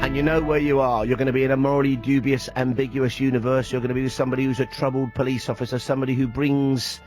and you know where you are. You're going to be in a morally dubious, ambiguous universe. You're going to be with somebody who's a troubled police officer, somebody who brings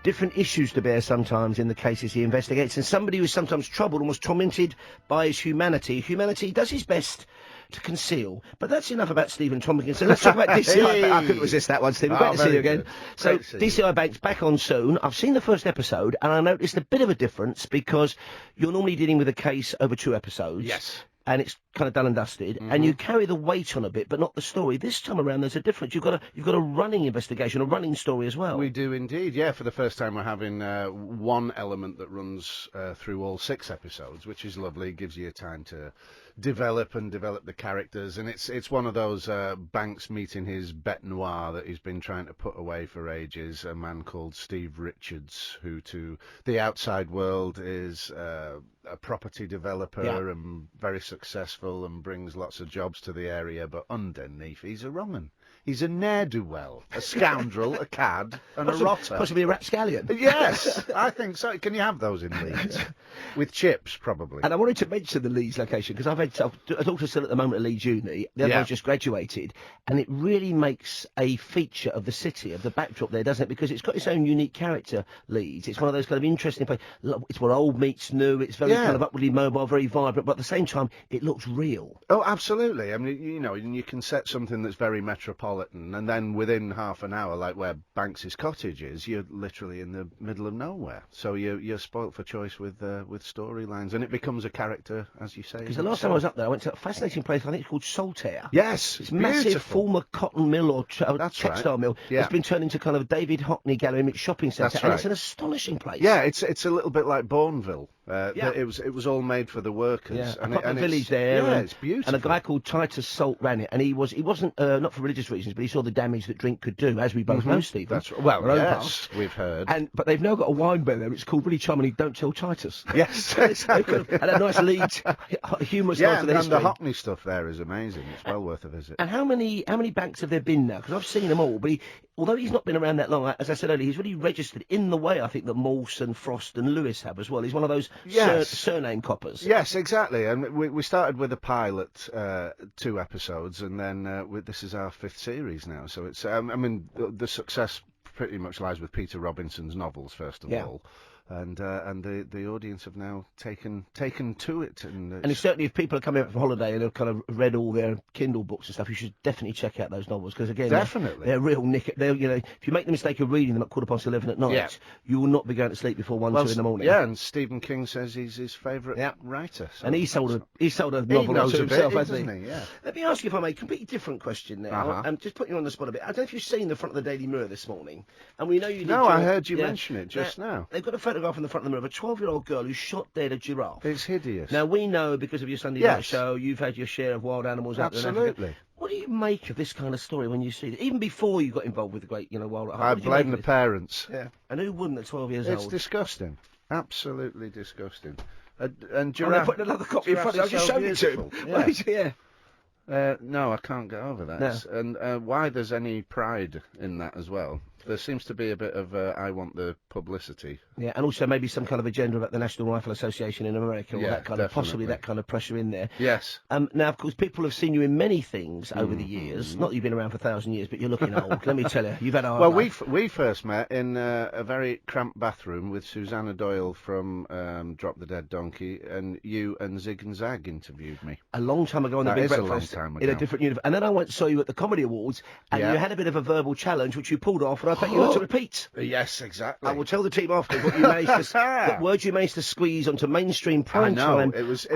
different issues to bear sometimes in the cases he investigates, and somebody who's sometimes troubled and was tormented by his humanity. Humanity does his best to conceal. But that's enough about Stephen Tompkinson. Let's talk about DCI. I couldn't resist that one, Stephen. Great to see you again. So, DCI Bank's back on soon. I've seen the first episode, and I noticed a bit of a difference because you're normally dealing with a case over 2 episodes. Yes. And it's kind of done and dusted, and you carry the weight on a bit, but not the story. This time around, there's a difference. You've got a running investigation, a running story as well. We do indeed, yeah. For the first time, we're having one element that runs through all 6 episodes, which is lovely. Gives you time to develop the characters, and it's one of those Banks meeting his bête noire that he's been trying to put away for ages. A man called Steve Richards, who to the outside world is a property developer and very successful and brings lots of jobs to the area, but underneath he's a wrong 'un. He's a ne'er-do-well, a scoundrel, a cad, and a rotter. Possibly a rapscallion. Yes, I think so. Can you have those in Leeds? With chips, probably. And I wanted to mention the Leeds location, because I've a daughter still at the moment at Leeds Uni. The other one's just graduated, and it really makes a feature of the city, of the backdrop there, doesn't it? Because it's got its own unique character, Leeds. It's one of those kind of interesting places. It's where old meets new. It's very kind of upwardly mobile, very vibrant, but at the same time, it looks real. Oh, absolutely. I mean, you know, you can set something that's very metropolitan, and then within half an hour, like where Banks's cottage is, you're literally in the middle of nowhere. So you're spoilt for choice with storylines, and it becomes a character, as you say. Because the last time I was up there, I went to a fascinating place. I think it's called Saltaire. Yes, it's massive former cotton mill or textile mill. Yeah. It's been turned into kind of a David Hockney gallery mixed shopping centre, and it's an astonishing place. Yeah, it's a little bit like Bourneville. It was all made for the workers. Yeah, and a village there. Yeah, it's beautiful. And a guy called Titus Salt ran it, and he wasn't not for religious reasons, but he saw the damage that drink could do, as we both know, Stephen. That's well, yes, we've heard. But they've now got a wine bar there. It's called really charmingly "Don't Tell Titus." Yes, exactly. And a nice Leeds humorous style to the history. And the Hockney stuff there is amazing. It's well worth a visit. And how many banks have there been now? Because I've seen them all, but although he's not been around that long, as I said earlier, he's really registered in the way I think that Morse and Frost and Lewis have as well. He's one of those surname coppers. Yes, exactly. And we started with a pilot, 2 episodes, and then this is our 5th series now. So it's I mean the success pretty much lies with Peter Robinson's novels first of all. And the audience have now taken to it, and it's certainly, if people are coming up from holiday and have kind of read all their Kindle books and stuff, you should definitely check out those novels, because again, they're real nick. They're, you know, if you make the mistake of reading them at 11:15 at night, you will not be going to sleep before 1, 2 in the morning. Yeah, and Stephen King says he's his favourite writer, so and he sold a novel to himself, hasn't he? Yeah. Let me ask you, if I may, a completely different question now. I'm just putting you on the spot a bit. I don't know if you've seen the front of the Daily Mirror this morning, and we know you did. No, I heard you mention it just now. They've got a photograph on the front of the Mirror of a 12-year-old girl who shot dead a giraffe. It's hideous. Now, we know, because of your Sunday night show, you've had your share of wild animals out there in Africa. Absolutely. What do you make of this kind of story when you see it? Even before you got involved with the great, wild... I blame the parents. Yeah. And who wouldn't at 12 years old? It's disgusting. Absolutely disgusting. And giraffe... they're putting another copy in front of you. I just showed it to him. No, I can't get over that. No. And why there's any pride in that as well. There seems to be a bit of I want the publicity. Yeah, and also maybe some kind of agenda about the National Rifle Association in America, or that kind of, possibly that kind of pressure in there. Yes. Now, of course, people have seen you in many things over the years. Not that you've been around for 1,000 years, but you're looking old. Let me tell you, you've had a hard life. We first met in a very cramped bathroom with Susanna Doyle from Drop the Dead Donkey, and you and Zig and Zag interviewed me. A long time ago on the Big Breakfast. A long time ago. In a different universe. And then I went and saw you at the Comedy Awards, and you had a bit of a verbal challenge, which you pulled off, and I think you had to repeat. Yes, exactly. I will tell the team after what you managed what words you managed to squeeze onto mainstream prime time. It was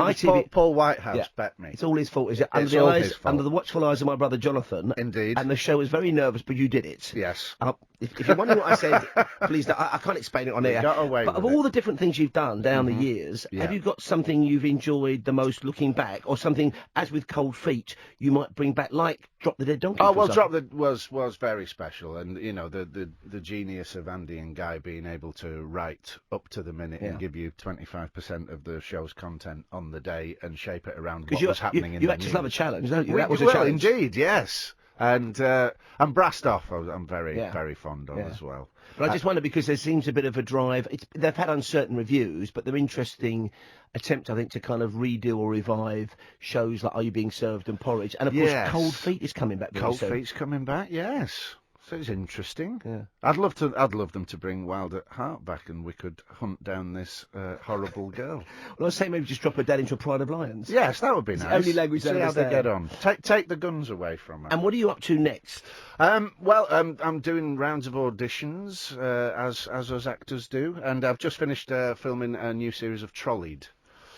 Paul Whitehouse bet me. It's all his fault, is it? Under the watchful eyes of my brother Jonathan. Indeed. And the show was very nervous, but you did it. Yes. If you're wondering what I said, please, I can't explain it on air. Got away but with of all the different things you've done down the years, have you got something you've enjoyed the most looking back, or something, as with Cold Feet, you might bring back, like Drop the Dead Donkey? Oh, well, Drop the was very special, and the genius of Andy and Guy being able to write up to the minute and give you 25% of the show's content on the day and shape it around what was happening in the news. You just love a challenge, don't you? That was a challenge. challenge. Indeed, yes. And Brastoff, I'm very fond of as well. But I just wonder, because there seems a bit of a drive. They've had uncertain reviews, but they're interesting attempts, I think, to kind of redo or revive shows like Are You Being Served and Porridge. And, of course, Cold Feet is coming back very soon. Cold Feet's coming back, yes. So it's interesting. Yeah. I'd love them to bring Wild at Heart back, and we could hunt down this horrible girl. Well, I was saying maybe just drop her dad into a Pride of Lions. Yes, that would be nice. The only language See how they get on. Take the guns away from her. And what are you up to next? I'm doing rounds of auditions, as us actors do, and I've just finished filming a new series of Trolleyed.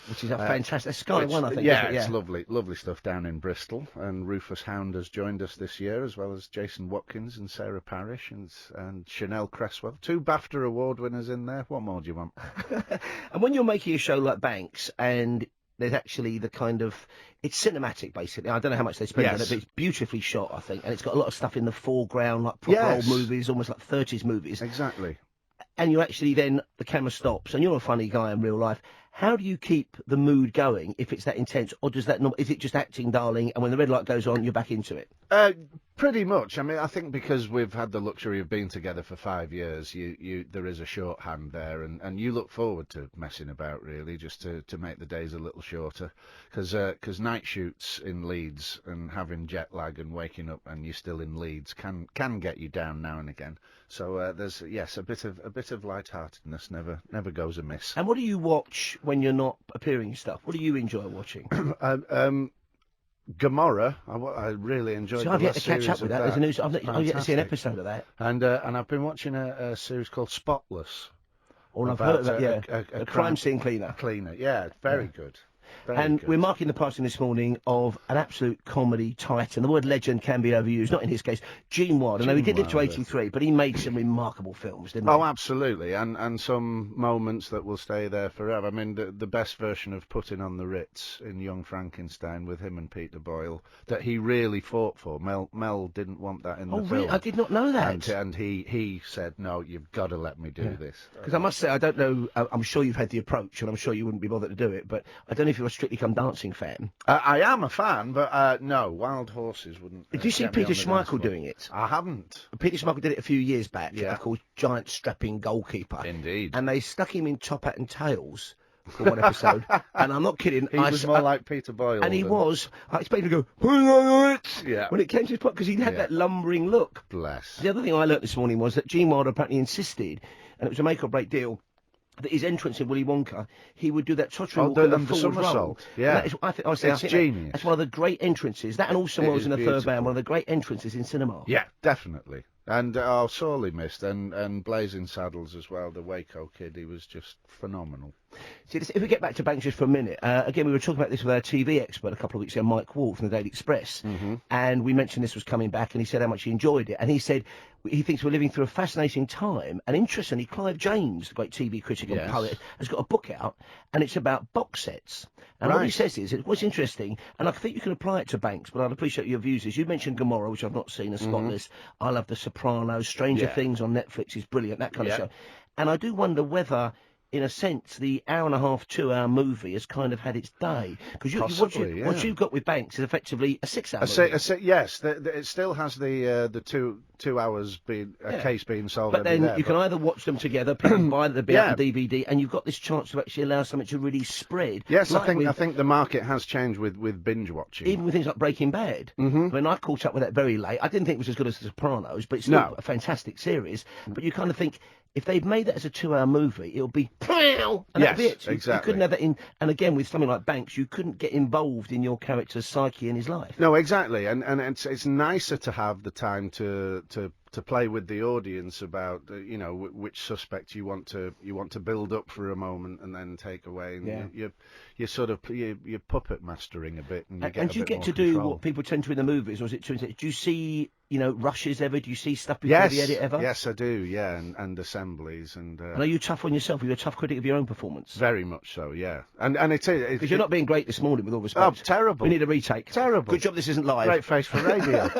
Which is a fantastic Sky One, I think. Yeah, it's lovely stuff down in Bristol. And Rufus Hound has joined us this year, as well as Jason Watkins and Sarah Parrish and Chanel Cresswell. 2 BAFTA award winners in there. What more do you want? And when you're making a show like Banks, and there's actually the kind of... It's cinematic, basically. I don't know how much they spend on it, but it's beautifully shot, I think. And it's got a lot of stuff in the foreground, like proper old movies, almost like 30s movies. Exactly. And you actually then... The camera stops, and you're a funny guy in real life. How do you keep the mood going if it's that intense, or does that is it just acting, darling, and when the red light goes on, you're back into it? Pretty much. I mean, I think because we've had the luxury of being together for 5 years, there is a shorthand there, and you look forward to messing about, really, just to make the days a little shorter, because night shoots in Leeds and having jet lag and waking up and you're still in Leeds can get you down now and again. So there's a bit of lightheartedness never goes amiss. And what do you watch when you're not appearing in stuff? What do you enjoy watching? Gomorrah, I really enjoyed. So I've yet to catch up with that. There's a news. I've yet to see an episode of that. And I've been watching a series called Spotless. Oh, I've heard of that. Yeah, a crime scene cleaner. Yeah, very good. And we're marking the passing this morning of an absolute comedy titan. The word legend can be overused, not in his case. Gene Wilder. Now, he did live to 83, but he made some remarkable films, didn't he? Oh, absolutely. And some moments that will stay there forever. I mean, the best version of Putting on the Ritz in Young Frankenstein with him and Peter Boyle, that he really fought for. Mel didn't want that in the film. Really? I did not know that. And he said, no, you've got to let me do this. Because I must say, I don't know, I'm sure you've had the approach, and I'm sure you wouldn't be bothered to do it, but I don't know if you're a Strictly Come Dancing fan. I am a fan, but no, Wild Horses wouldn't. Did you see Peter Schmeichel doing it? I haven't. Peter Schmeichel did it a few years back. Yeah. Called Giant Strapping Goalkeeper. Indeed. And they stuck him in Top Hat and Tails for one episode. And I'm not kidding. He was more like Peter Boyle. And he was. I expected him to go, yeah, when it came to his part, because he had that lumbering look. Bless. The other thing I learnt this morning was that Gene Wilder apparently insisted, and it was a make or break deal, that his entrance in Willy Wonka, he would do that tottering walk and the somersault. Yeah, that's genius. That's one of the great entrances. That and also was in the third band, one of the great entrances in cinema. Yeah, definitely. And sorely missed, and Blazing Saddles as well. The Waco kid, he was just phenomenal. See, if we get back to Banks just for a minute, again, we were talking about this with our TV expert a couple of weeks ago, Mike Wall from the Daily Express, and we mentioned this was coming back, and he said how much he enjoyed it, and he said he thinks we're living through a fascinating time, and interestingly, Clive James, the great TV critic and poet, has got a book out, and it's about box sets. And what he says is, what's interesting, and I think you can apply it to Banks, but I'd appreciate your views, is you mentioned Gomorrah, which I've not seen, as Spotless. I love The Sopranos, Stranger Things on Netflix is brilliant, that kind of show. And I do wonder whether, in a sense, the hour-and-a-half, 2-hour movie has kind of had its day. Because what you've got with Banks is effectively a 6-hour movie. Yes, it still has the 2 hours being a case being solved. But then you can either watch them together, people buy them on DVD, and you've got this chance to actually allow something to really spread. Yes, I think the market has changed with binge watching. Even with things like Breaking Bad. I mean, I caught up with that very late. I didn't think it was as good as The Sopranos, but it's still a fantastic series. But you kind of think, if they'd made that as a 2-hour movie, it'll be and that'd be it. Exactly. You couldn't have that in. And again, with something like Banks, you couldn't get involved in your character's psyche and his life. No, exactly. And it's nicer to have the time to play with the audience about which suspect you want to build up for a moment and then take away. And you're sort of you're puppet mastering a bit, and you get to do what people tend to in the movies, or is it too intense? Do you see rushes ever? Do you see stuff before the edit ever? Yes, I do. Yeah, and assemblies and. And are you tough on yourself? Are you a tough critic of your own performance? Very much so. Yeah, and it is because you're not being great this morning, with all respect. Oh, terrible! We need a retake. Terrible. Good job this isn't live. Great face for radio.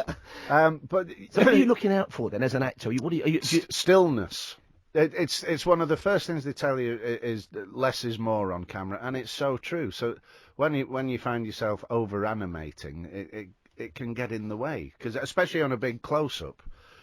But so what are you looking out for then as an actor? Stillness. It's one of the first things they tell you is that less is more on camera, and it's so true. So when you find yourself over animating, it can get in the way, because especially on a big close-up.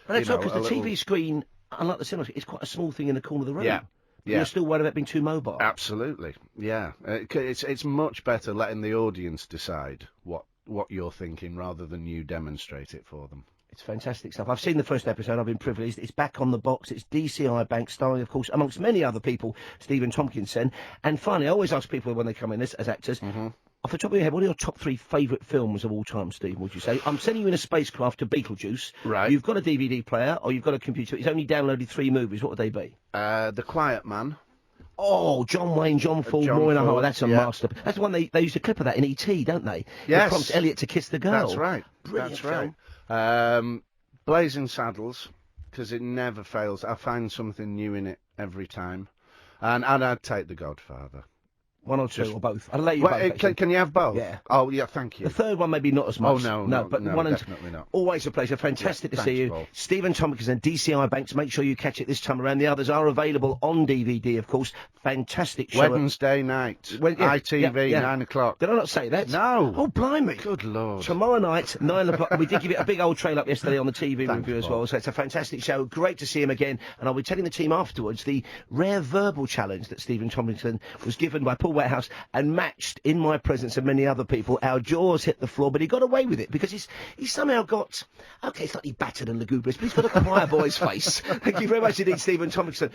And that's right, because the TV screen, unlike the cinema, it's quite a small thing in the corner of the room. Yeah. Yeah. You're still worried about being too mobile. Absolutely, yeah. It's much better letting the audience decide what you're thinking rather than you demonstrate it for them. It's fantastic stuff. I've seen the first episode. I've been privileged. It's back on the box. It's DCI Bank, starring, of course, amongst many other people, Stephen Tompkinson. And finally, I always ask people when they come in as actors, off the top of your head, what are your top 3 favourite films of all time, Steve, would you say? I'm sending you in a spacecraft to Beetlejuice. Right. You've got a DVD player or you've got a computer. It's only downloaded 3 movies. What would they be? The Quiet Man. Oh, John Wayne, John Ford, John More in a Hole. Ford, That's a yeah. master. That's the one they used a clip of that in E.T., don't they? Yes. It prompts Elliot to kiss the girl. That's right. Brilliant That's film. right. Blazing Saddles, because it never fails. I find something new in it every time. And I'd take The Godfather. One or two, or both. I'll let you Well, both. can you have both? Yeah. Oh, yeah, thank you. The third one maybe not as much. Oh, no, but no, one and definitely not. Always a pleasure. Fantastic to see you. Paul. Stephen Tompkinson, DCI Banks. Make sure you catch it this time around. The others are available on DVD, of course. Fantastic show. Wednesday night. ITV, 9 o'clock. Did I not say that? No. Oh, blimey. Good Lord. Tomorrow night, 9 o'clock. We did give it a big old trail up yesterday on the TV Thanks, review as Paul. well. So it's a fantastic show. Great to see him again. And I'll be telling the team afterwards the rare verbal challenge that Stephen Tompkinson was given by Paul Wethouse and matched in my presence and many other people. Our jaws hit the floor, but he got away with it because he's somehow got, okay, slightly battered and lugubrious, but he's got a choir boy's face. Thank you very much indeed, Stephen Tompkinson.